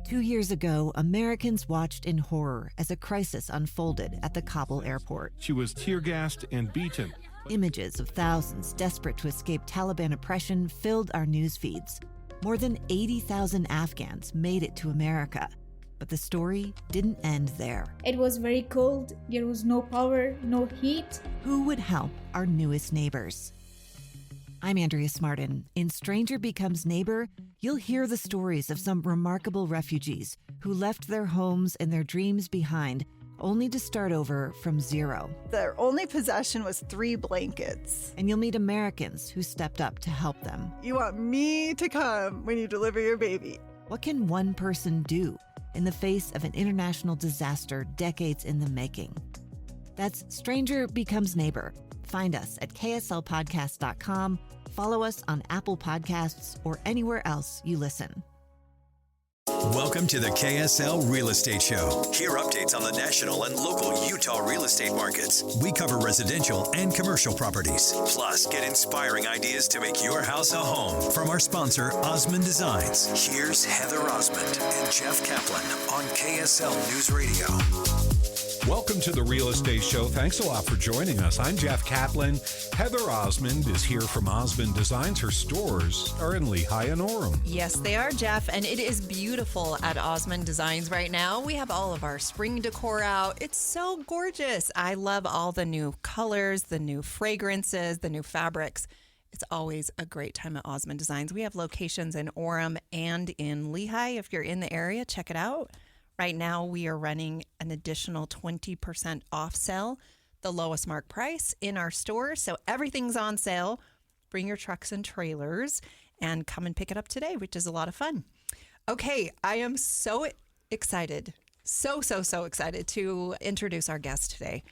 2 years ago, Americans watched in horror as a crisis unfolded at the Kabul airport. She was tear-gassed and beaten. Images of thousands desperate to escape Taliban oppression filled our news feeds. More than 80,000 Afghans made it to America. But the story didn't end there. It was very cold. There was no power, no heat. Who would help our newest neighbors? I'm Andrea Smartin. In Stranger Becomes Neighbor, you'll hear the stories of some remarkable refugees who left their homes and their dreams behind, only to start over from zero. Their only possession was 3 blankets. And you'll meet Americans who stepped up to help them. You want me to come when you deliver your baby. What can one person do in the face of an international disaster decades in the making? That's Stranger Becomes Neighbor. Find us at kslpodcast.com, follow us on Apple Podcasts, or anywhere else you listen. Welcome to the KSL Real Estate Show. Hear updates on the national and local Utah real estate markets. We cover residential and commercial properties. Plus, get inspiring ideas to make your house a home from our sponsor, Osmond Designs. Here's Heather Osmond and Jeff Caplan on KSL News Radio. Welcome to the Real Estate Show. Thanks a lot for joining us. I'm Jeff Caplan. Heather Osmond is here from Osmond Designs. Her stores are in Lehigh and Orem. Yes, they are, Jeff, and it is beautiful at Osmond Designs right now. We have all of our spring decor out. It's so gorgeous. I love all the new colors, the new fragrances, the new fabrics. It's always a great time at Osmond Designs. We have locations in Orem and in Lehigh. If you're in the area, check it out. Right now, we are running an additional 20% off sale, the lowest mark price in our stores. So everything's on sale. Bring your trucks and trailers and come and pick it up today, which is a lot of fun. Okay, I am so excited, so excited to introduce our guest today.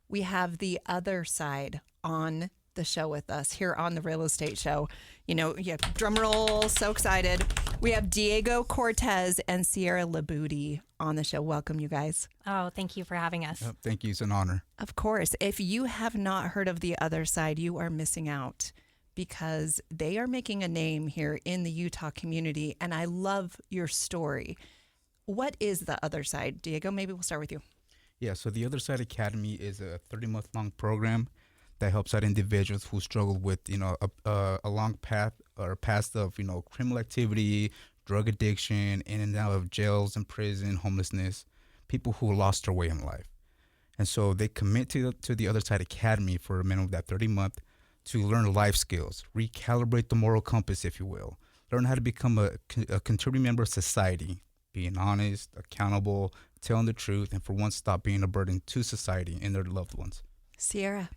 We have the Other Side on the show with us here on the Real Estate Show. You know, drum roll, so excited. We have Diego Cortez and Sierra Libutti on the show. Welcome, you guys. Oh, thank you for having us. Thank you. It's an honor. Of course. If you have not heard of The Other Side, you are missing out because they are making a name here in the Utah community, and I love your story. What is The Other Side? Diego, maybe we'll start with you. Yeah, so The Other Side Academy is a 30-month-long program that helps out individuals who struggle with, a long path or past of, criminal activity, drug addiction, in and out of jails and prison, homelessness, people who lost their way in life. And so they commit to the Other Side Academy for a minimum of that 30-month to learn life skills, recalibrate the moral compass, if you will, learn how to become a contributing member of society, being honest, accountable, telling the truth, and for once stop being a burden to society and their loved ones. Sierra,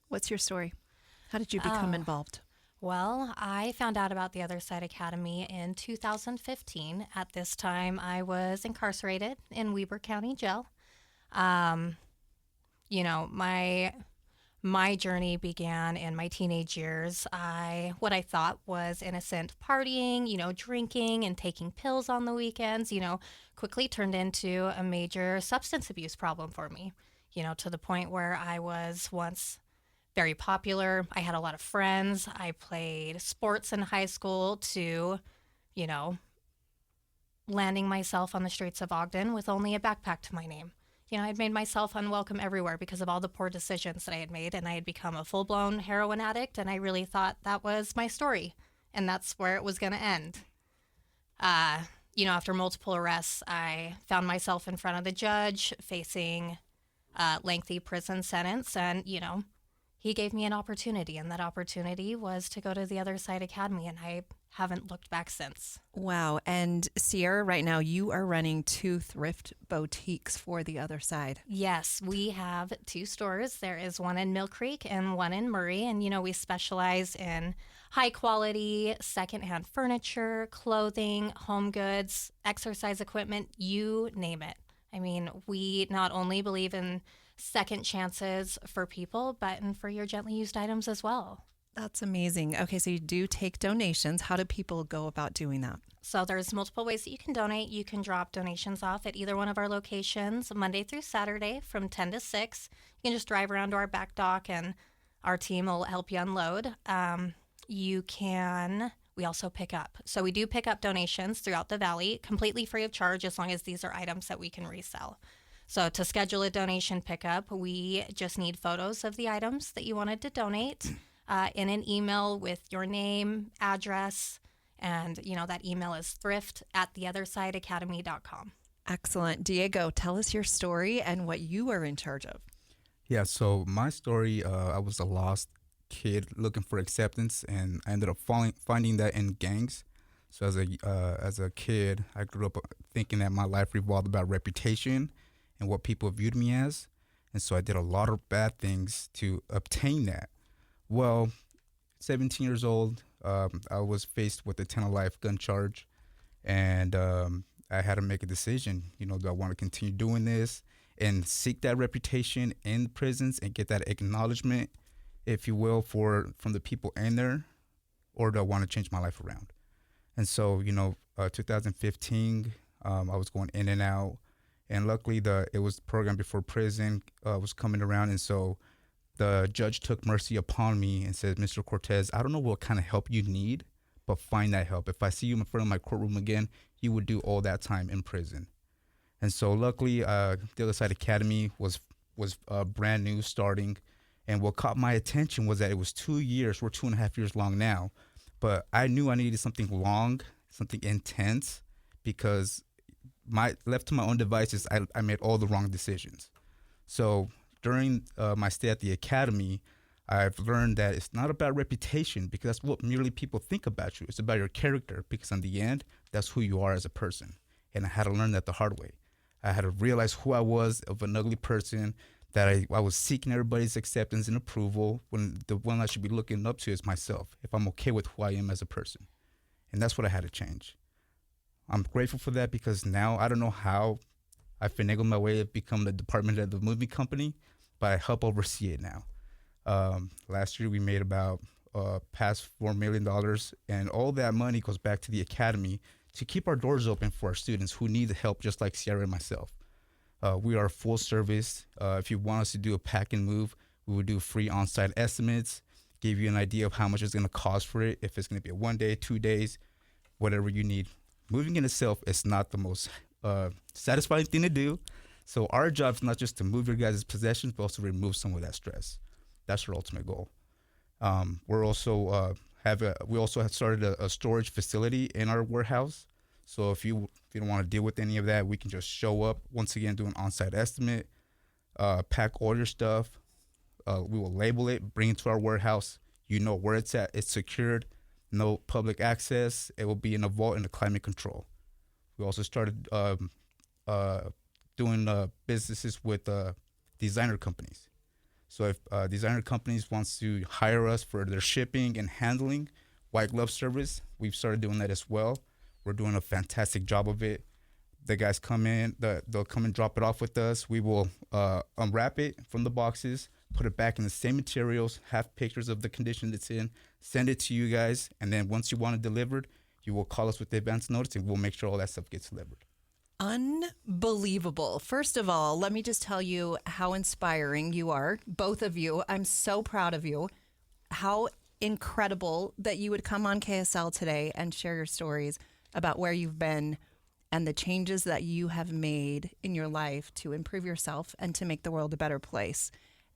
what's your story? How did you become involved? Well, I found out about the Other Side Academy in 2015. At this time, I was incarcerated in Weber County Jail. My journey began in my teenage years. What I thought was innocent partying, drinking and taking pills on the weekends, quickly turned into a major substance abuse problem for me, to the point where I was once very popular. I had a lot of friends. I played sports in high school to, landing myself on the streets of Ogden with only a backpack to my name. I'd made myself unwelcome everywhere because of all the poor decisions that I had made, and I had become a full-blown heroin addict, and I really thought that was my story, and that's where it was going to end. After multiple arrests, I found myself in front of the judge facing a lengthy prison sentence, and, he gave me an opportunity, and that opportunity was to go to the Other Side Academy, and I haven't looked back since. Wow. And Sierra, right now you are running 2 thrift boutiques for the Other Side. Yes, we have 2 stores. There is one in Mill Creek and one in Murray, and we specialize in high quality secondhand furniture, clothing, home goods, exercise equipment, you name it. I mean, we not only believe in second chances for people, but for your gently used items as well. That's amazing. Okay, so you do take donations. How do people go about doing that? So there's multiple ways that you can donate. You can drop donations off at either one of our locations, Monday through Saturday from 10 to 6. You can just drive around to our back dock and our team will help you unload. You can We also pick up. So we do pick up donations throughout the Valley, completely free of charge, as long as these are items that we can resell. So to schedule a donation pickup, we just need photos of the items that you wanted to donate in an email with your name, address, and that email is thrift@theothersideacademy.com. Excellent. Diego, tell us your story and what you are in charge of. Yeah, so my story, I was a lost kid looking for acceptance, and I ended up finding that in gangs. So as a kid, I grew up thinking that my life revolved about reputation and what people viewed me as. And so I did a lot of bad things to obtain that. Well, 17 years old, I was faced with a 10 of life gun charge, and I had to make a decision. Do I want to continue doing this and seek that reputation in prisons and get that acknowledgement, if you will, from the people in there, or do I want to change my life around? And so, 2015, I was going in and out, and luckily it was the program before prison was coming around, and so the judge took mercy upon me and said, Mr. Cortez, I don't know what kind of help you need, but find that help. If I see you in front of my courtroom again, you would do all that time in prison. And so luckily, the Other Side Academy was brand new, starting. And what caught my attention was that it was 2 years. We're 2.5 years long now. But I knew I needed something long, something intense, because left to my own devices, I made all the wrong decisions. So during my stay at the academy, I've learned that it's not about reputation, because that's what merely people think about you. It's about your character, because in the end, that's who you are as a person. And I had to learn that the hard way. I had to realize who I was, of an ugly person, that I was seeking everybody's acceptance and approval, when the one I should be looking up to is myself, if I'm okay with who I am as a person. And that's what I had to change. I'm grateful for that, because now I don't know how I finagled my way to become the department of the movie company, but I help oversee it now. Last year we made about past $4 million, and all that money goes back to the academy to keep our doors open for our students who need the help, just like Sierra and myself. We are full service. If you want us to do a pack and move, we would do free on-site estimates, give you an idea of how much it's going to cost for it, if it's going to be a 1 day, 2 days, whatever you need. Moving in itself is not the most satisfying thing to do. So our job is not just to move your guys' possessions, but also remove some of that stress. That's our ultimate goal. We also have started a storage facility in our warehouse. So if you don't want to deal with any of that, we can just show up, once again, do an on-site estimate, pack all your stuff. We will label it, bring it to our warehouse. You know where it's at. It's secured, no public access. It will be in a vault in the climate control. We also started doing businesses with designer companies. So if designer companies wants to hire us for their shipping and handling, white glove service, we've started doing that as well. We're doing a fantastic job of it. The guys come in, they'll come and drop it off with us. We will unwrap it from the boxes, put it back in the same materials, have pictures of the condition it's in, send it to you guys, and then once you want it delivered, you will call us with the advance notice, and we'll make sure all that stuff gets delivered. Unbelievable. First of all, let me just tell you how inspiring you are, both of you. I'm so proud of you. How incredible that you would come on KSL today and share your stories about where you've been and the changes that you have made in your life to improve yourself and to make the world a better place.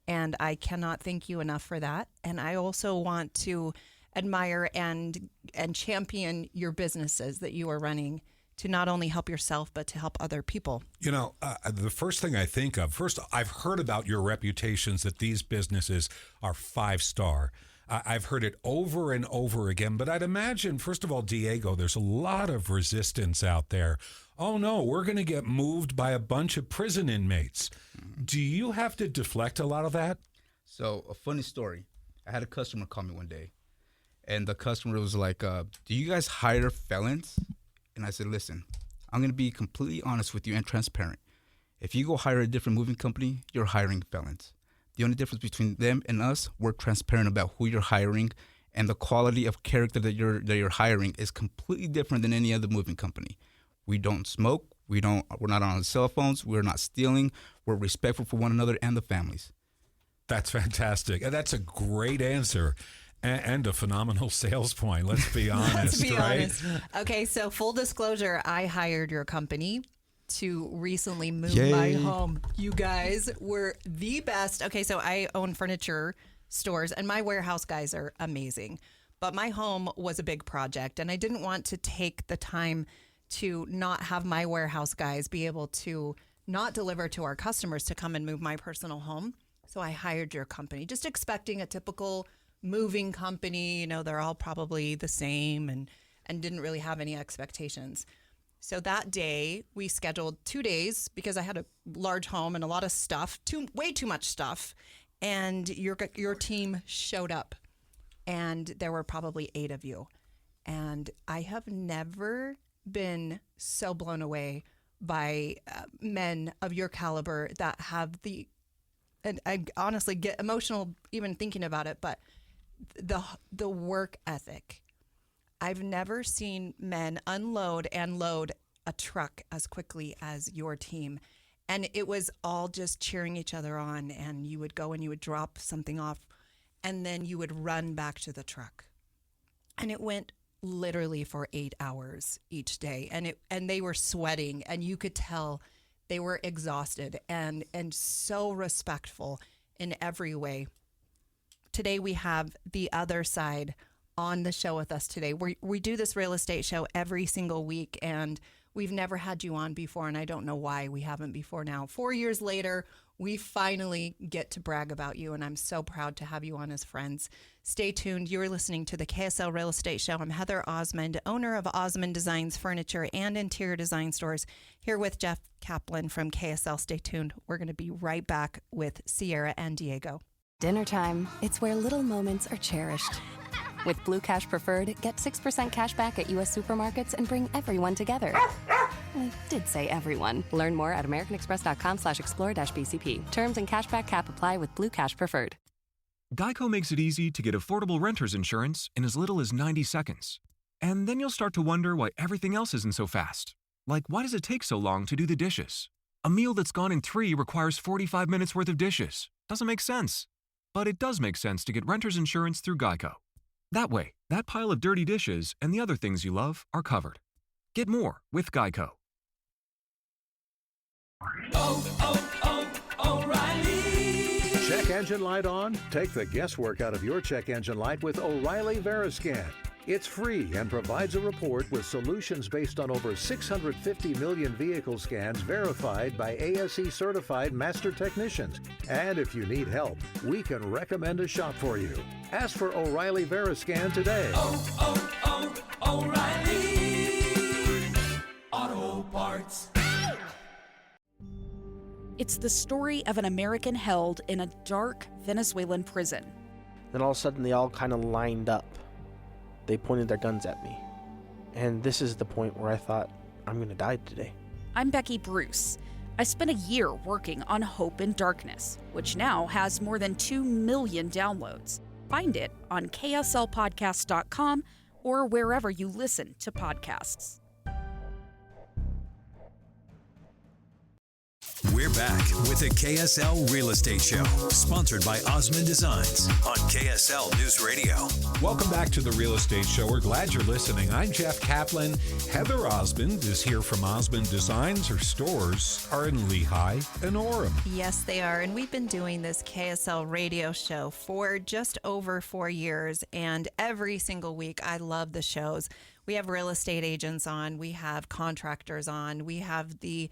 And I cannot thank you enough for that. And I also want to admire and champion your businesses that you are running to not only help yourself, but to help other people. The first thing I think of, first, I've heard about your reputations that these businesses are 5-star. I've heard it over and over again, but I'd imagine, first of all, Diego, there's a lot of resistance out there. Oh no, we're going to get moved by a bunch of prison inmates. Do you have to deflect a lot of that? So a funny story. I had a customer call me one day, and the customer was like, do you guys hire felons? And I said, listen, I'm going to be completely honest with you and transparent. If you go hire a different moving company, you're hiring felons. The only difference between them and us, we're transparent about who you're hiring, and the quality of character that you're hiring is completely different than any other moving company. We don't smoke. We're not on cell phones. We're not stealing. We're respectful for one another and the families. That's fantastic. And that's a great answer. And a phenomenal sales point. Let's be honest, Let's be right? honest. Okay, so full disclosure, I hired your company to recently move my home. You guys were the best. Okay, so I own furniture stores, and my warehouse guys are amazing. But my home was a big project, and I didn't want to take the time to not have my warehouse guys be able to not deliver to our customers to come and move my personal home. So I hired your company, just expecting a typical moving company. You know, they're all probably the same, and didn't really have any expectations. So that day we scheduled 2 days because I had a large home and a lot of stuff, way too much stuff. And your team showed up, and there were probably 8 of you. And I have never been so blown away by men of your caliber that have and I honestly get emotional even thinking about it, but the work ethic. I've never seen men unload and load a truck as quickly as your team. And it was all just cheering each other on. And you would go and you would drop something off, and then you would run back to the truck. And it went literally for 8 hours each day. And they were sweating, and you could tell they were exhausted and so respectful in every way. Today we have the other side on the show with us today. We do this real estate show every single week, and we've never had you on before, and I don't know why we haven't before now. 4 years later, we finally get to brag about you, and I'm so proud to have you on as friends. Stay tuned. You're listening to the KSL Real Estate Show. I'm Heather Osmond, owner of Osmond Designs Furniture and Interior Design Stores, here with Jeff Caplan from KSL. Stay tuned. We're going to be right back with Sierra and Diego. Dinner time. It's where little moments are cherished. With Blue Cash Preferred, get 6% cash back at U.S. supermarkets and bring everyone together. I did say everyone. Learn more at americanexpress.com/explore-BCP. Terms and cashback cap apply with Blue Cash Preferred. Geico makes it easy to get affordable renter's insurance in as little as 90 seconds. And then you'll start to wonder why everything else isn't so fast. Like, why does it take so long to do the dishes? A meal that's gone in 3 requires 45 minutes worth of dishes. Doesn't make sense. But it does make sense to get renter's insurance through Geico. That way, that pile of dirty dishes and the other things you love are covered. Get more with Geico. O'Reilly. Check engine light on? Take the guesswork out of your check engine light with O'Reilly Veriscan. It's free and provides a report with solutions based on over 650 million vehicle scans verified by ASE certified master technicians. And if you need help, we can recommend a shop for you. Ask for O'Reilly Veriscan today. O'Reilly Auto Parts. It's the story of an American held in a dark Venezuelan prison. Then all of a sudden they all kind of lined up. They pointed their guns at me. And this is the point where I thought, I'm going to die today. I'm Becky Bruce. I spent a year working on Hope in Darkness, which now has more than 2 million downloads. Find it on kslpodcast.com or wherever you listen to podcasts. We're back with the KSL Real Estate Show, sponsored by Osmond Designs on KSL News Radio. Welcome back to the Real Estate Show. We're glad you're listening. I'm Jeff Caplan. Heather Osmond is here from Osmond Designs. Her stores are in Lehigh and Orem. Yes, they are. And we've been doing this KSL radio show for just over 4 years. And every single week, I love the shows. We have real estate agents on. We have contractors on. We have the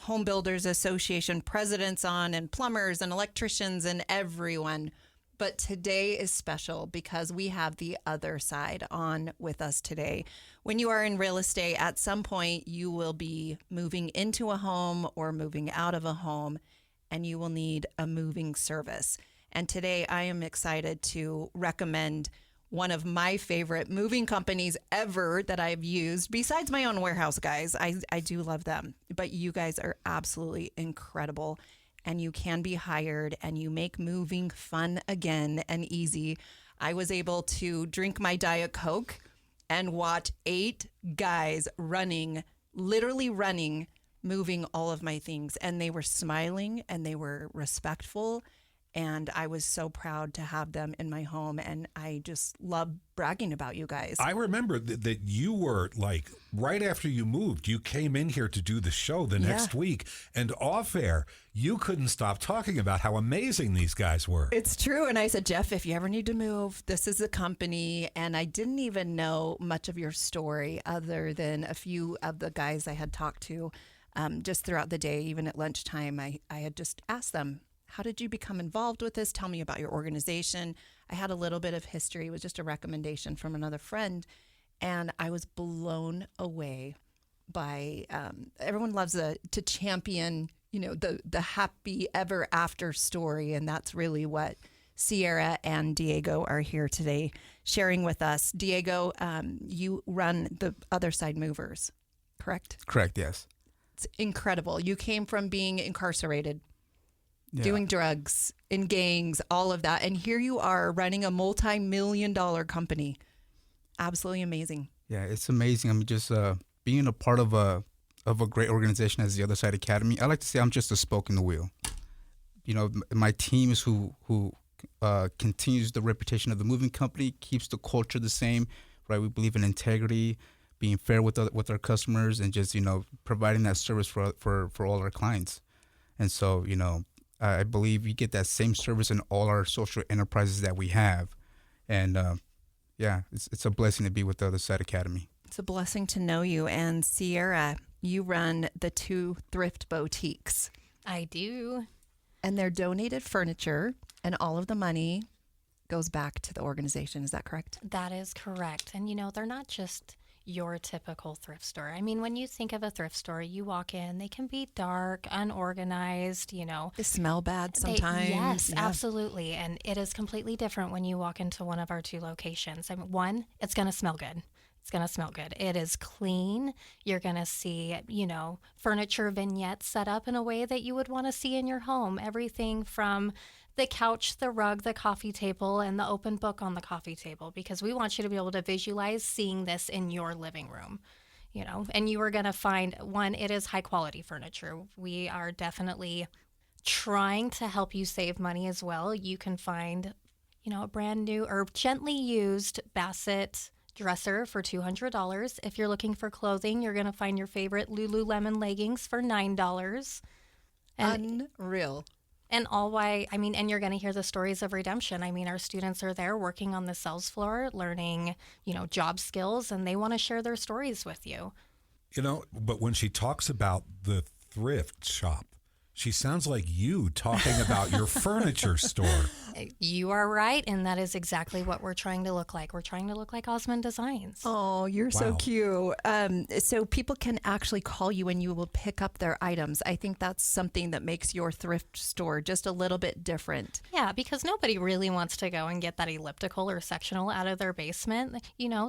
Home Builders Association presidents on, and plumbers and electricians and everyone. But today is special because we have the other side on with us today. When you are in real estate, at some point you will be moving into a home or moving out of a home, and you will need a moving service. And today I am excited to recommend one of my favorite moving companies ever that I've used, besides my own warehouse guys. I do love them, but you guys are absolutely incredible, and you can be hired, and you make moving fun again and easy. I was able to drink my Diet Coke and watch 8 guys literally running, moving all of my things, and they were smiling and they were respectful, And I was so proud to have them in my home. And I just love bragging about you guys. I remember that you were like, right after you moved, you came in here to do the show the next week. And off air, you couldn't stop talking about how amazing these guys were. It's true. And I said, Jeff, if you ever need to move, this is the company. And I didn't even know much of your story other than a few of the guys I had talked to just throughout the day. Even at lunchtime, I had just asked them, how did you become involved with this? Tell me about your organization. I had a little bit of history. It was just a recommendation from another friend. And I was blown away by, everyone loves to champion, the happy ever after story. And that's really what Sierra and Diego are here today sharing with us. Diego, you run the Other Side Movers, correct? Correct, yes. It's incredible. You came from being incarcerated, doing drugs in gangs, all of that. And here you are running a multi-million-dollar company. Absolutely amazing. Yeah, it's amazing. I'm just being a part of a great organization as the Other Side Academy. I like to say I'm just a spoke in the wheel. My team is who continues the reputation of the moving company, keeps the culture the same, right? We believe in integrity, being fair with our customers, and just providing that service for all our clients. And so I believe we get that same service in all our social enterprises that we have. And it's a blessing to be with the Other Side Academy. It's a blessing to know you. And Sierra, you run the 2 thrift boutiques. I do. And they're donated furniture, and all of the money goes back to the organization. Is that correct? That is correct. And they're not just your typical thrift store. I mean, when you think of a thrift store, you walk in, they can be dark, unorganized, They smell bad sometimes. Yes, absolutely. And it is completely different when you walk into one of our 2 locations. I mean, one, it's going to smell good. It's going to smell good. It is clean. You're going to see, furniture vignettes set up in a way that you would want to see in your home. Everything from the couch, the rug, the coffee table, and the open book on the coffee table, because we want you to be able to visualize seeing this in your living room, and you are going to find, one, it is high quality furniture. We are definitely trying to help you save money as well. You can find, a brand new or gently used Bassett dresser for $200. If you're looking for clothing, you're going to find your favorite Lululemon leggings for $9. Unreal. And and you're going to hear the stories of redemption. I mean, our students are there working on the sales floor, learning, job skills, and they want to share their stories with you. But when she talks about the thrift shop, she sounds like you talking about your furniture store. You are right, and that is exactly what we're trying to look like. We're trying to look like Osmond Designs. Oh, you're so cute. So people can actually call you and you will pick up their items. I think that's something that makes your thrift store just a little bit different. Yeah, because nobody really wants to go and get that elliptical or sectional out of their basement.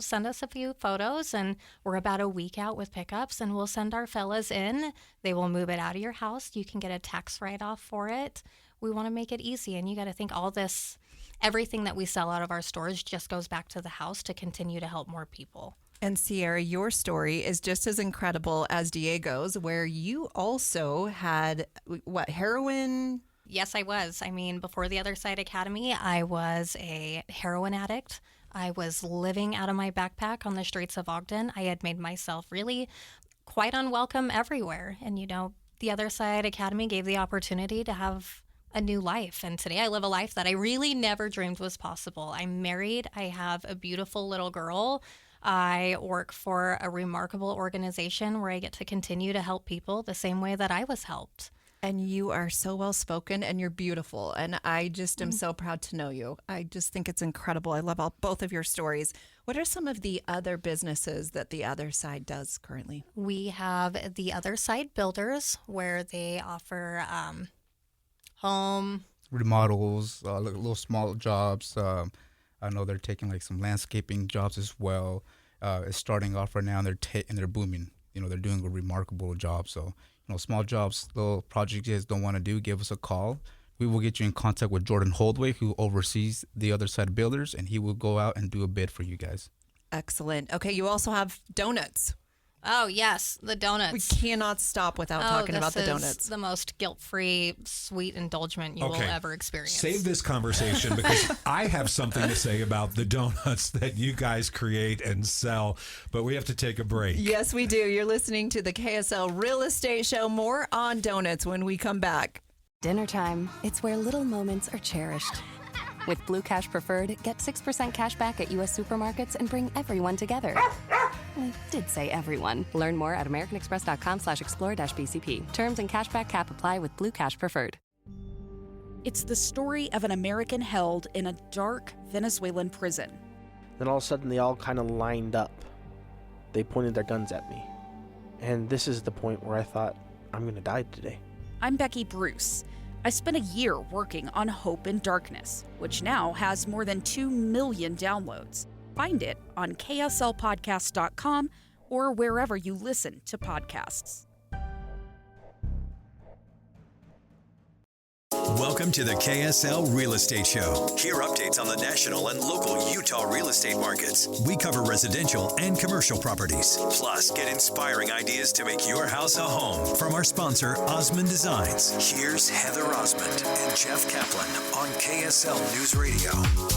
Send us a few photos, and we're about a week out with pickups, and we'll send our fellas in. They will move it out of your house. You can get a tax write-off for it. We want to make it easy, and you got to think everything that we sell out of our stores just goes back to the house to continue to help more people. And Sierra, your story is just as incredible as Diego's, where you also had, heroin? Yes, I was. I mean, before the Other Side Academy, I was a heroin addict. I was living out of my backpack on the streets of Ogden. I had made myself really quite unwelcome everywhere. And, the Other Side Academy gave the opportunity to have a new life. And today I live a life that I really never dreamed was possible. I'm married. I have a beautiful little girl. I work for a remarkable organization where I get to continue to help people the same way that I was helped. And you are so well spoken, and you're beautiful. And I just am so proud to know you. I just think it's incredible. I love both of your stories. What are some of the other businesses that the Other Side does currently? We have the Other Side Builders, where they offer home remodels, little small jobs. I know they're taking like some landscaping jobs as well. It's starting off right now, and they're booming. They're doing a remarkable job. So, small jobs, little projects you guys don't want to do, give us a call. We will get you in contact with Jordan Holdway, who oversees the Other Side Builders, and he will go out and do a bid for you guys. Excellent. Okay, you also have donuts. Oh, yes, the donuts. We cannot stop without talking about the donuts. This is the most guilt-free, sweet indulgence you will ever experience. Save this conversation because I have something to say about the donuts that you guys create and sell, but we have to take a break. Yes, we do. You're listening to the KSL Real Estate Show. More on donuts when we come back. Dinner time, it's where little moments are cherished. With Blue Cash Preferred, get 6% cash back at U.S. supermarkets and bring everyone together. I did say everyone. Learn more at americanexpress.com/explore-BCP. Terms and cashback cap apply with Blue Cash Preferred. It's the story of an American held in a dark Venezuelan prison. Then all of a sudden, they all kind of lined up. They pointed their guns at me. And this is the point where I thought, I'm going to die today. I'm Becky Bruce. I spent a year working on Hope in Darkness, which now has more than 2 million downloads. Find it on kslpodcast.com or wherever you listen to podcasts. Welcome to the KSL Real Estate Show. Hear updates on the national and local Utah real estate markets. We cover residential and commercial properties. Plus, get inspiring ideas to make your house a home from our sponsor, Osmond Designs. Here's Heather Osmond and Jeff Caplan on KSL News Radio.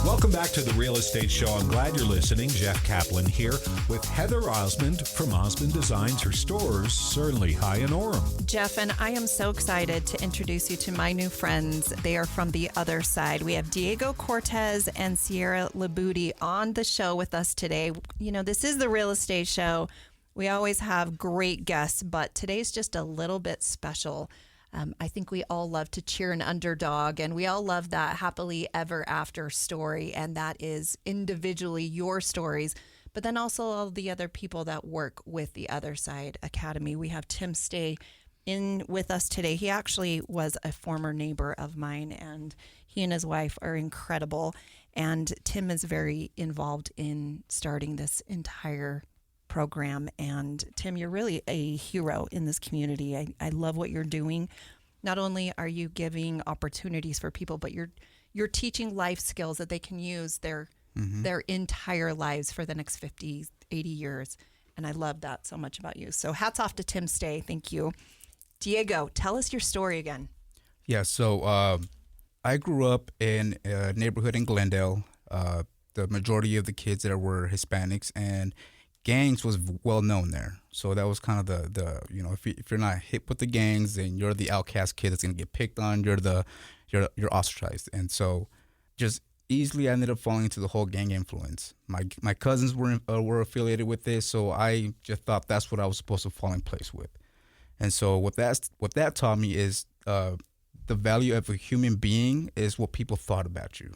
Welcome back to the Real Estate Show. I'm glad you're listening. Jeff Caplan here with Heather Osmond from Osmond Designs. Her stores certainly high in Orem. Jeff, and I am so excited to introduce you to my new friends. They are from the other side. We have Diego Cortez and Sierra Libutti on the show with us today. You know, this is the Real Estate Show. We always have great guests, but today's just a little bit special. I think we all love to cheer an underdog, and we all love that happily ever after story, and that is individually your stories, but then also all the other people that work with the Other Side Academy. We have Tim Stay in with us today. He actually was a former neighbor of mine, and he and his wife are incredible. And Tim is very involved in starting this entire program. And Tim, you're really a hero in this community. I love what you're doing. Not only are you giving opportunities for people, but you're teaching life skills that they can use their entire lives for the next 50, 80 years. And I love that so much about you. So hats off to Tim Stay. Thank you. Diego, tell us your story again. Yeah, so I grew up in a neighborhood in Glendale. The majority of the kids there were Hispanics, and gangs was well known there. So that was kind of the you know, if you're not hit with the gangs, then you're the outcast kid that's gonna get picked on. You're ostracized, and so just easily I ended up falling into the whole gang influence. My cousins were affiliated with this, so I just thought that's what I was supposed to fall in place with. And so what that taught me is the value of a human being is what people thought about you.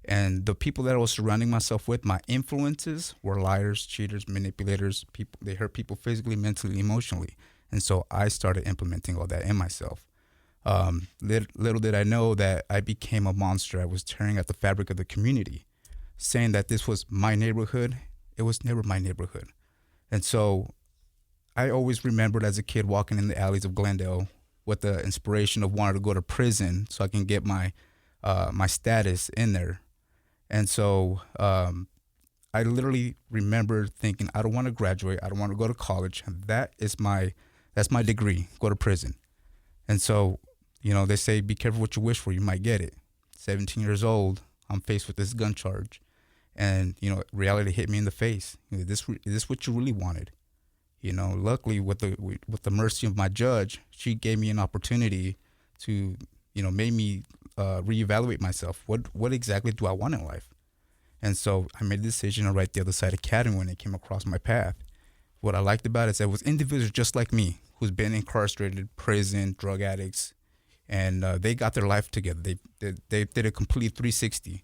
And the people that I was surrounding myself with, my influences, were liars, cheaters, manipulators. They hurt people physically, mentally, emotionally. And so I started implementing all that in myself. Little did I know that I became a monster. I was tearing at the fabric of the community, saying that this was my neighborhood. It was never my neighborhood. And so I always remembered as a kid walking in the alleys of Glendale with the inspiration of wanting to go to prison so I can get my status in there. And so I literally remember thinking, I don't want to graduate. I don't want to go to college. That's my degree, go to prison. And so, you know, they say, be careful what you wish for, you might get it. 17 years old, I'm faced with this gun charge. And, you know, reality hit me in the face. Is this what you really wanted? You know, luckily with the mercy of my judge, she gave me an opportunity to, you know, made me reevaluate myself. What exactly do I want in life? And so I made a decision to write the Other Side Academy when it came across my path. What I liked about it is that it was individuals just like me who's been incarcerated, prison, drug addicts, and they got their life together. They did a complete 360.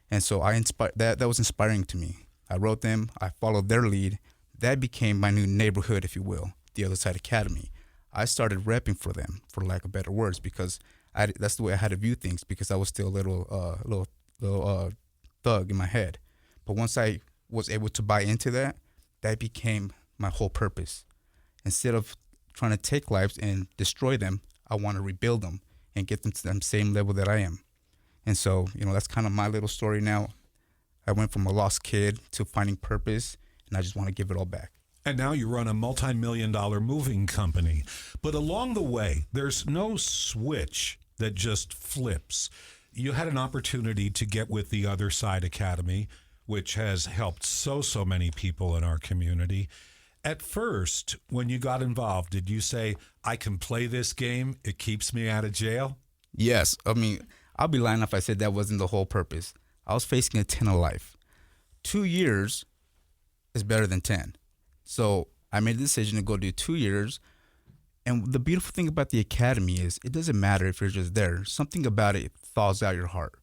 And so that was inspiring to me. I wrote them, I followed their lead. That became my new neighborhood, if you will, the Other Side Academy. I started repping for them, for lack of better words, because that's the way I had to view things, because I was still a little thug in my head. But once I was able to buy into that, that became my whole purpose. Instead of trying to take lives and destroy them, I want to rebuild them and get them to the same level that I am. And so, you know, that's kind of my little story now. I went from a lost kid to finding purpose, and I just want to give it all back. And now you run a multi-million-dollar moving company. But along the way, there's no switch that just flips. You had an opportunity to get with the Other Side Academy, which has helped so many people in our community. At first, when you got involved, did you say, I can play this game, it keeps me out of jail? Yes. I mean, I'll be lying if I said that wasn't the whole purpose. I was facing a 10 of life. 2 years is better than 10. So I made a decision to go do 2 years. And the beautiful thing about the academy is it doesn't matter if you're just there. Something about it thaws out your heart,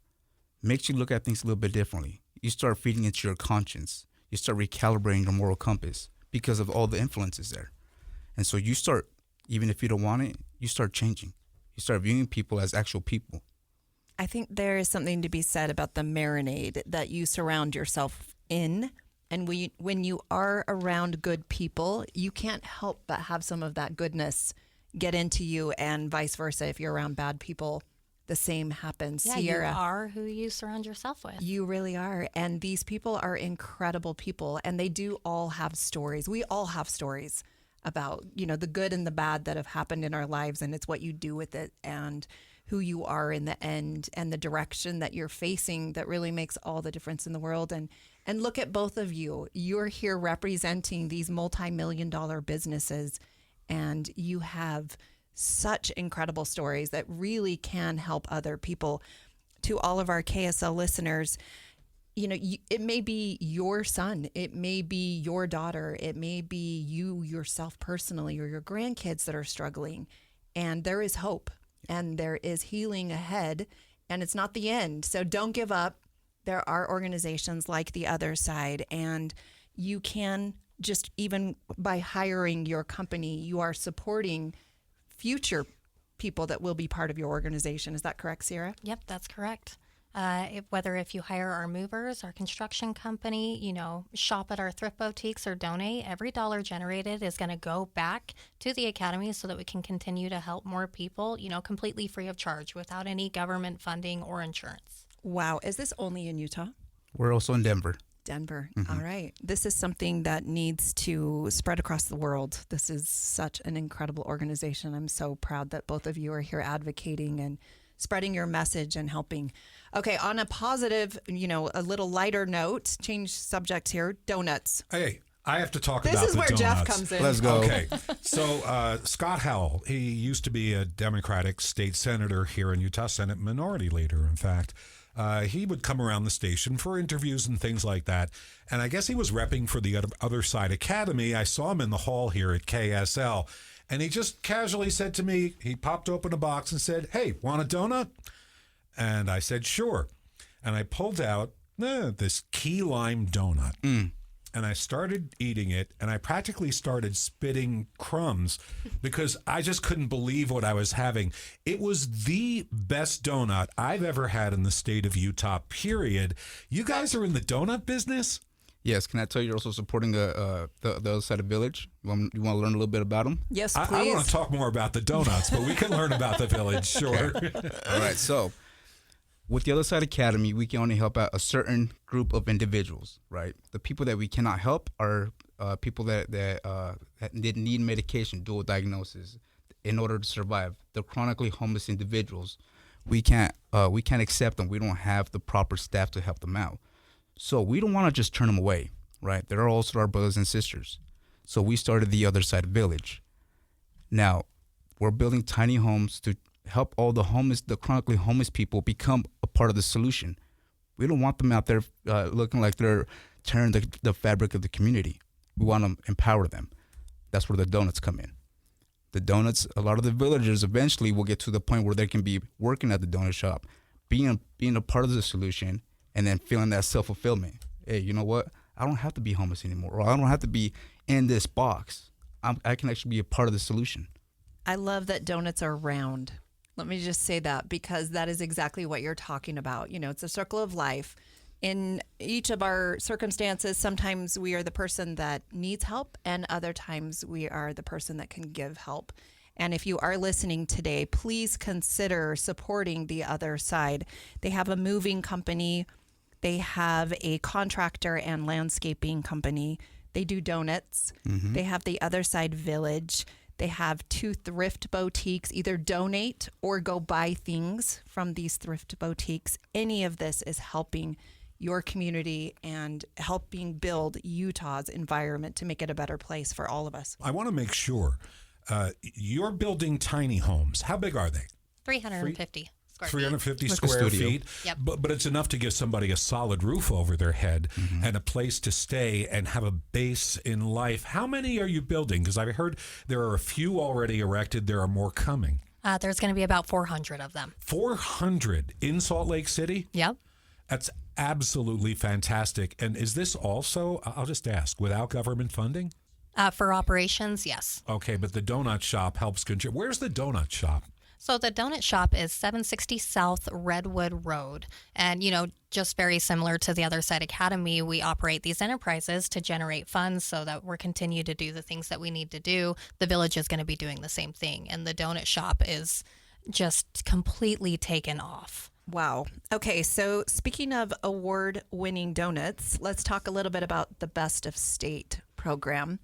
makes you look at things a little bit differently. You start feeding into your conscience. You start recalibrating your moral compass because of all the influences there. And so you start, even if you don't want it, you start changing. You start viewing people as actual people. I think there is something to be said about the marinade that you surround yourself in. And when you are around good people, you can't help but have some of that goodness get into you, and vice versa. If you're around bad people, the same happens. Yeah, Sierra, you are who you surround yourself with. You really are. And these people are incredible people, and they do all have stories. We all have stories about, the good and the bad that have happened in our lives, and it's what you do with it and who you are in the end and the direction that you're facing that really makes all the difference in the world. And look at both of you. You're here representing these multi-million-dollar businesses, and you have such incredible stories that really can help other people. To all of our KSL listeners, it may be your son, it may be your daughter, it may be you yourself personally, or your grandkids that are struggling. And there is hope, and there is healing ahead, and it's not the end. So don't give up. There are organizations like the Other Side, and you can just, even by hiring your company, you are supporting future people that will be part of your organization. Is that correct, Sierra? Yep, that's correct. Whether if you hire our movers, our construction company, shop at our thrift boutiques or donate, every dollar generated is going to go back to the academy so that we can continue to help more people, completely free of charge without any government funding or insurance. Wow. Is this only in Utah? We're also in Denver. Denver. Mm-hmm. All right. This is something that needs to spread across the world. This is such an incredible organization. I'm so proud that both of you are here advocating and spreading your message and helping. Okay, on a positive, a little lighter note, change subject here, donuts. Hey, I have to talk about the donuts. This is where Jeff comes in. Let's go. Okay, so Scott Howell, he used to be a Democratic state senator here in Utah, Senate minority leader, in fact. He would come around the station for interviews and things like that. And I guess he was repping for the Other Side Academy. I saw him in the hall here at KSL. And he just casually said to me, he popped open a box and said, "Hey, want a donut?" And I said, "Sure." And I pulled out this key lime donut. And I started eating it, and I practically started spitting crumbs because I just couldn't believe what I was having. It was the best donut I've ever had in the state of Utah, period. You guys are in the donut business? Yes. Can I tell you you're also supporting the Other Side of Village? You want to learn a little bit about them? Yes, please. I want to talk more about the donuts, but we can learn about the village, sure. All right. So with the Other Side Academy, we can only help out a certain group of individuals, right? The people that we cannot help are people that need medication, dual diagnosis, in order to survive. The chronically homeless individuals, we can't accept them. We don't have the proper staff to help them out. So we don't want to just turn them away, right? They're also our brothers and sisters. So we started the Other Side Village. Now, we're building tiny homes to help all the chronically homeless people become a part of the solution. We don't want them out there looking like they're tearing the fabric of the community. We want to empower them. That's where the donuts come in. The donuts, a lot of the villagers eventually will get to the point where they can be working at the donut shop, being a part of the solution, and then feeling that self-fulfillment. Hey, you know what? I don't have to be homeless anymore, or I don't have to be in this box. I can actually be a part of the solution. I love that donuts are round. Let me just say that, because that is exactly what you're talking about. It's a circle of life. In each of our circumstances, sometimes we are the person that needs help, and other times we are the person that can give help. And if you are listening today, please consider supporting the Other Side. They have a moving company. They have a contractor and landscaping company. They do donuts. They have the Other Side Village. They have 2 thrift boutiques. Either donate or go buy things from these thrift boutiques. Any of this is helping your community and helping build Utah's environment to make it a better place for all of us. I want to make sure you're building tiny homes. How big are they? 350 square feet. 350 Like a square studio. feet. Yep. But it's enough to give somebody a solid roof over their head and a place to stay and have a base in life. How many are you building? Because I've heard there are a few already erected. There are more coming. There's going to be about 400 of them. 400 in Salt Lake City? Yep. That's absolutely fantastic. And is this also, I'll just ask, without government funding? For operations, yes. Okay, but the donut shop helps contribute. Where's the donut shop? So the donut shop is 760 South Redwood Road. And, just very similar to the Other Side Academy, we operate these enterprises to generate funds so that we're continue to do the things that we need to do. The village is going to be doing the same thing. And the donut shop is just completely taken off. Wow. Okay, so speaking of award-winning donuts, let's talk a little bit about the Best of State program.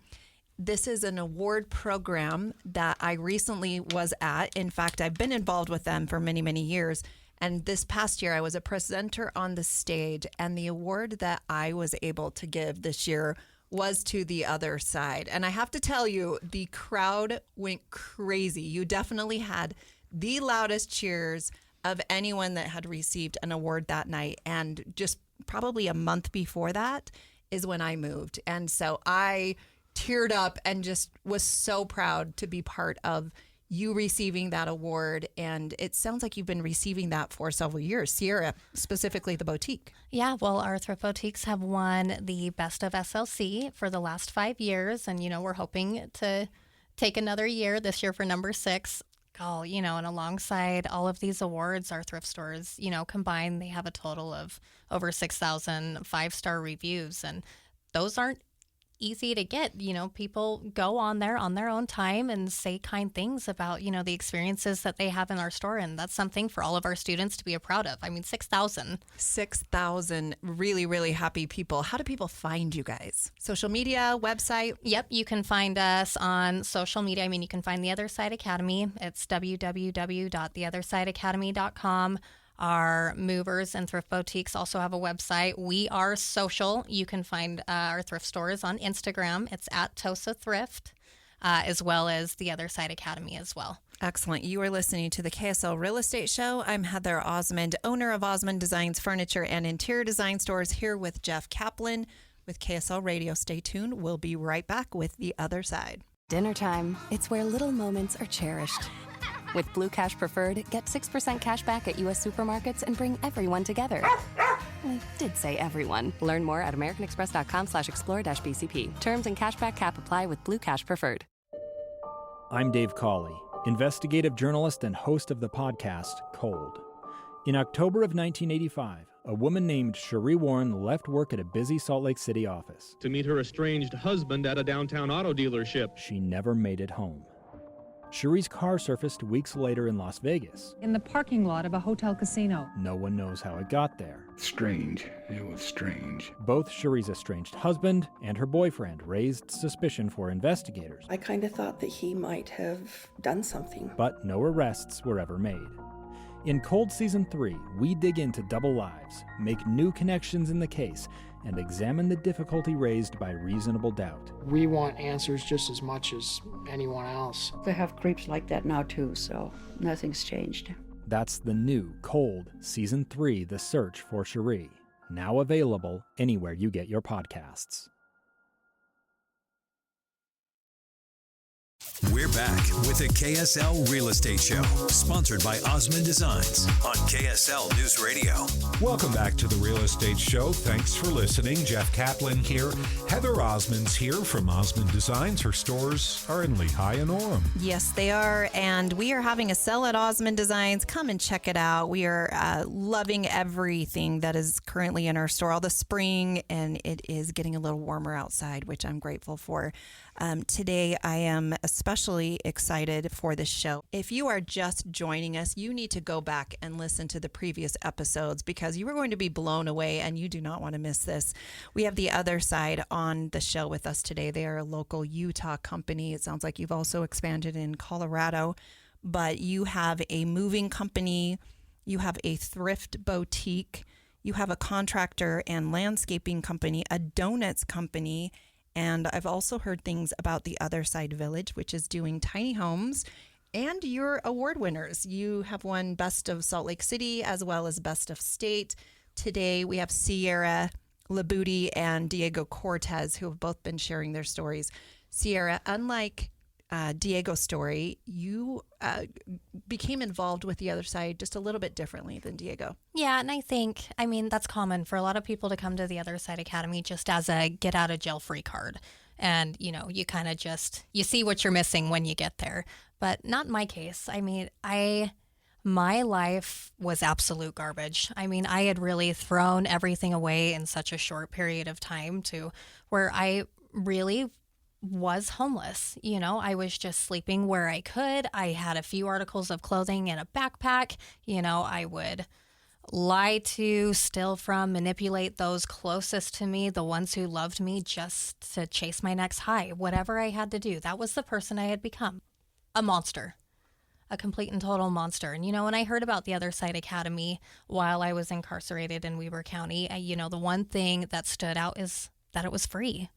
This is an award program that I recently was at. In fact, I've been involved with them for many, many years. And this past year, I was a presenter on the stage, and the award that I was able to give this year was to the Other Side. And I have to tell you, the crowd went crazy. You definitely had the loudest cheers of anyone that had received an award that night. And just probably a month before that is when I moved. And so I teared up and just was so proud to be part of you receiving that award. And it sounds like you've been receiving that for several years. Sierra, specifically the boutique. Yeah, well, our thrift boutiques have won the Best of SLC for the last 5 years. And, we're hoping to take another year this year for number 6. Oh, and alongside all of these awards, our thrift stores, combined, they have a total of over 6,000 5-star reviews. And those aren't easy to get. People go on there on their own time and say kind things about, the experiences that they have in our store. And that's something for all of our students to be proud of. I mean, 6,000. 6,000 really, really happy people. How do people find you guys? Social media, website? Yep, you can find us on social media. I mean, you can find The Other Side Academy. It's www.theothersideacademy.com. Our movers and thrift boutiques also have a website. We are social. You can find our thrift stores on Instagram. It's at Tosa Thrift, as well as the Other Side Academy as well. Excellent. You are listening to the KSL Real Estate Show. I'm Heather Osmond, owner of Osmond Designs Furniture and Interior Design Stores, here with Jeff Caplan with KSL Radio. Stay tuned. We'll be right back with The Other Side. Dinner time. It's where little moments are cherished. With Blue Cash Preferred, get 6% cash back at U.S. supermarkets and bring everyone together. I did say everyone. Learn more at americanexpress.com/explore-BCP. Terms and cashback cap apply with Blue Cash Preferred. I'm Dave Cawley, investigative journalist and host of the podcast Cold. In October of 1985, a woman named Cherie Warren left work at a busy Salt Lake City office to meet her estranged husband at a downtown auto dealership. She never made it home. Cherie's car surfaced weeks later in Las Vegas. In the parking lot of a hotel casino. No one knows how it got there. Strange. It was strange. Both Cherie's estranged husband and her boyfriend raised suspicion for investigators. I kind of thought that he might have done something. But no arrests were ever made. In Cold Season 3, we dig into double lives, make new connections in the case, and examine the difficulty raised by reasonable doubt. We want answers just as much as anyone else. They have creeps like that now too, so nothing's changed. That's the new Cold Season 3, The Search for Cherie, now available anywhere you get your podcasts. We're back with the KSL Real Estate Show, sponsored by Osmond Designs on KSL News Radio. Welcome back to the Real Estate Show. Thanks for listening. Jeff Caplan here. Heather Osmond's here from Osmond Designs. Her stores are in Lehigh and Orem. Yes, they are. And we are having a sale at Osmond Designs. Come and check it out. We are loving everything that is currently in our store, all the spring, and it is getting a little warmer outside, which I'm grateful for. Today, I am especially excited for this show. If you are just joining us, you need to go back and listen to the previous episodes because you are going to be blown away and you do not want to miss this. We have the Other Side on the show with us today. They are a local Utah company. It sounds like you've also expanded in Colorado, but you have a moving company, you have a thrift boutique, you have a contractor and landscaping company, a donuts company, and I've also heard things about the Other Side Village, which is doing tiny homes, and your award winners. You have won Best of Salt Lake City as well as Best of State. Today we have Sierra Libutti and Diego Cortez, who have both been sharing their stories. Sierra, unlike Diego's story, you became involved with the Other Side just a little bit differently than Diego. Yeah, and I mean, that's common for a lot of people to come to the Other Side Academy just as a get out of jail free card. And, you kind of you see what you're missing when you get there. But not in my case. I mean, my life was absolute garbage. I mean, I had really thrown everything away in such a short period of time to where I really was homeless. I was just sleeping where I could. I had a few articles of clothing in a backpack. I would lie to, steal from, manipulate those closest to me, the ones who loved me, just to chase my next high. Whatever I had to do, that was the person I had become. A monster. A complete and total monster. And, when I heard about the Other Side Academy while I was incarcerated in Weber County, the one thing that stood out is that it was free.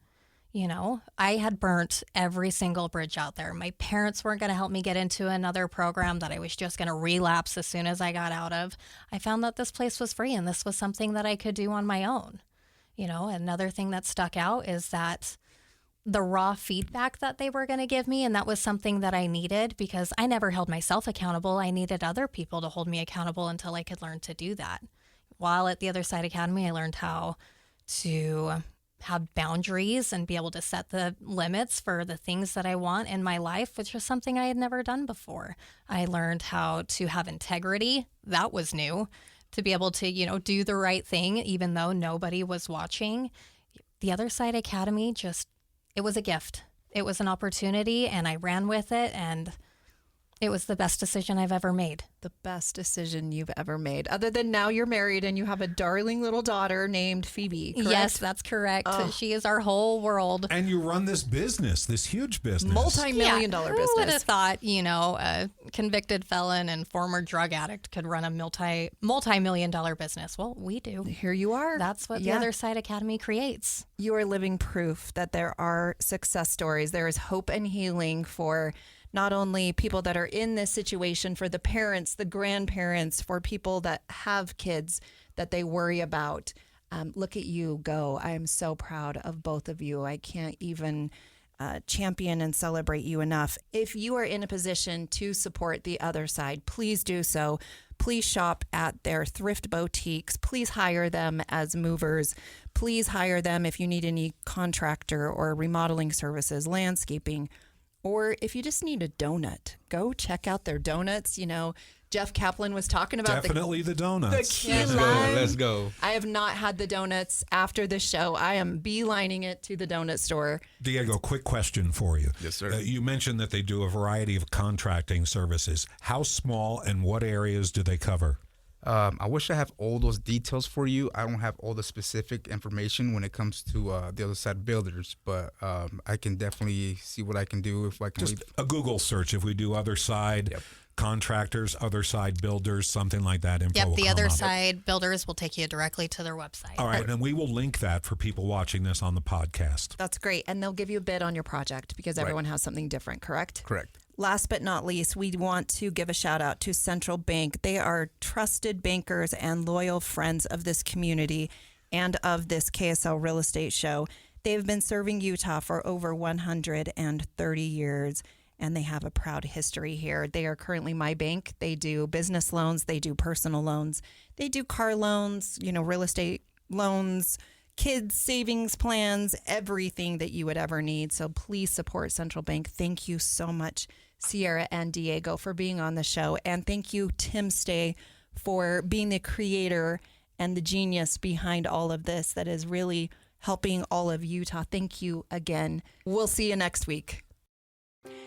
I had burnt every single bridge out there. My parents weren't going to help me get into another program that I was just going to relapse as soon as I got out of. I found that this place was free and this was something that I could do on my own. Another thing that stuck out is that the raw feedback that they were going to give me, and that was something that I needed because I never held myself accountable. I needed other people to hold me accountable until I could learn to do that. While at the Other Side Academy, I learned how to have boundaries and be able to set the limits for the things that I want in my life, which was something I had never done before. I learned how to have integrity. That was new. To be able to, do the right thing, even though nobody was watching. The Other Side Academy it was a gift. It was an opportunity and I ran with it and it was the best decision I've ever made. The best decision you've ever made. Other than now you're married and you have a darling little daughter named Phoebe, correct? Yes, that's correct. Oh. She is our whole world. And you run this business, this huge business. Multi-million-dollar business. Who would have thought, a convicted felon and former drug addict could run a multi-million-dollar business? Well, we do. Here you are. That's what the Other Side Academy creates. You are living proof that there are success stories. There is hope and healing for not only people that are in this situation, for the parents, the grandparents, for people that have kids that they worry about. Look at you go. I am so proud of both of you. I can't even champion and celebrate you enough. If you are in a position to support the Other Side, please do so. Please shop at their thrift boutiques. Please hire them as movers. Please hire them if you need any contractor or remodeling services, landscaping. Or if you just need a donut, go check out their donuts. Jeff Caplan was talking about definitely the donuts. The key lime. Let's go. I have not had the donuts after the show. I am beelining it to the donut store. Diego, quick question for you. Yes, sir. You mentioned that they do a variety of contracting services. How small and what areas do they cover? I wish I have all those details for you. I don't have all the specific information when it comes to the Other Side builders, but I can definitely see what I can do if I can. Just a Google search. If we do Other Side contractors, Other Side builders, something like that. Info will the come Other up. Side builders will take you directly to their website. All right, and we will link that for people watching this on the podcast. That's great, and they'll give you a bid on your project because everyone has something different, correct? Correct. Last but not least, we want to give a shout out to Central Bank. They are trusted bankers and loyal friends of this community and of this KSL real estate show. They've been serving Utah for over 130 years, and they have a proud history here. They are currently my bank. They do business loans. They do personal loans. They do car loans, real estate loans, kids savings plans, everything that you would ever need. So please support Central Bank. Thank you so much, Sierra and Diego, for being on the show. And thank you, Tim Stay, for being the creator and the genius behind all of this that is really helping all of Utah. Thank you again. We'll see you next week.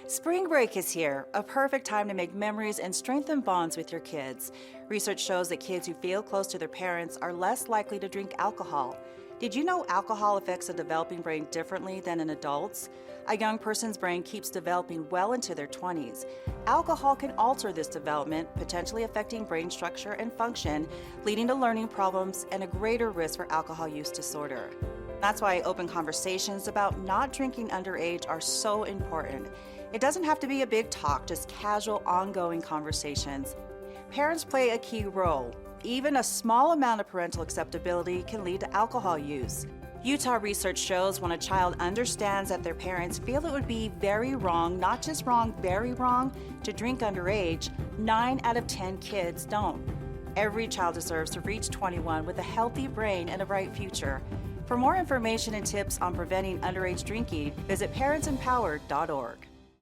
Spring break is here, a perfect time to make memories and strengthen bonds with your kids. Research shows that kids who feel close to their parents are less likely to drink alcohol. Did you know alcohol affects a developing brain differently than in adults? A young person's brain keeps developing well into their 20s. Alcohol can alter this development, potentially affecting brain structure and function, leading to learning problems and a greater risk for alcohol use disorder. That's why open conversations about not drinking underage are so important. It doesn't have to be a big talk, just casual, ongoing conversations. Parents play a key role. Even a small amount of parental acceptability can lead to alcohol use. Utah research shows when a child understands that their parents feel it would be very wrong, not just wrong, very wrong, to drink underage, 9 out of 10 kids don't. Every child deserves to reach 21 with a healthy brain and a bright future. For more information and tips on preventing underage drinking, visit parentsempowered.org.